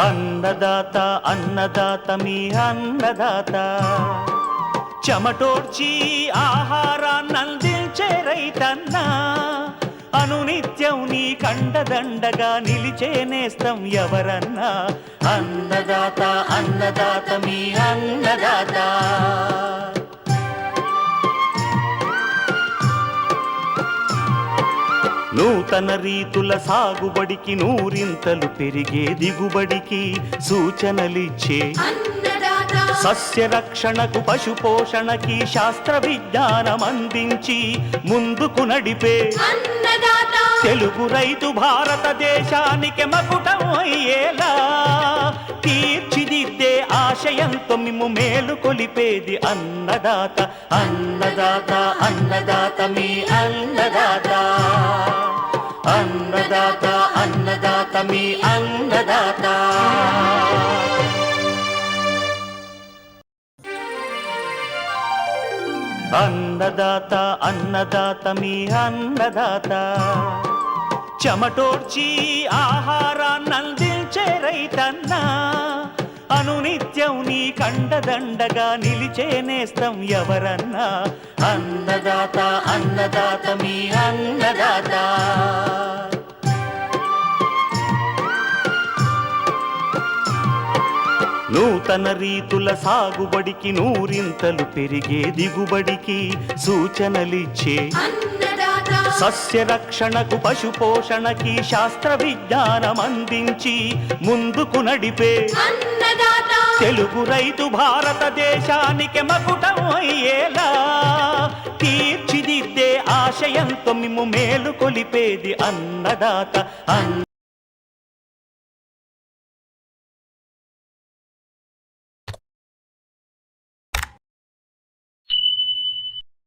అన్నదాత అన్నదాత మీ అన్నదాత చెమటోడ్చి ఆహారాన్నందించే రైతన్నా అనునిత్యం నీ కండదండగా నిలిచే నేస్తం ఎవరన్నా అన్నదాత అన్నదాత మీ అన్నదాత నూతన రీతుల సాగుబడికి నూరింతలు పెరిగే దిగుబడికి సూచనలిచ్చే సస్య రక్షణకు పశు పోషణకి శాస్త్ర విజ్ఞానం అందించి ముందుకు నడిపే తెలుగు రైతు భారతదేశానికి మకుటం అయ్యేలా తీర్చిదిద్దే ఆశయంతో మిమ్ము మేలు కొలిపేది అన్నదాత అన్నదాత అన్నదాత మీ అన్నదాత అన్నదాత అన్నదాత మీ అన్నదాత అన్నదాత అన్నదాత మీ అన్నదాత చెమటోడ్చి ఆహారాన్నందించే రైతన్నా అనునిత్యం నీ కండదండగా నిలిచే నేస్తం ఎవరన్నా అన్నదాత అన్నదాత మీ అన్నదాత నూతన రీతుల సాగుబడికి నూరింతలు పెరిగే దిగుబడికి సూచనలిచ్చే సస్య రక్షణకు పశు పోషణకి శాస్త్ర విజ్ఞానం అందించి ముందుకు నడిపే తెలుగు రైతు భారతదేశానికి మకుటం అయ్యేలా తీర్చిదిద్దే ఆశయంతో మిమ్ము మేలు కొలిపేది అన్నదాత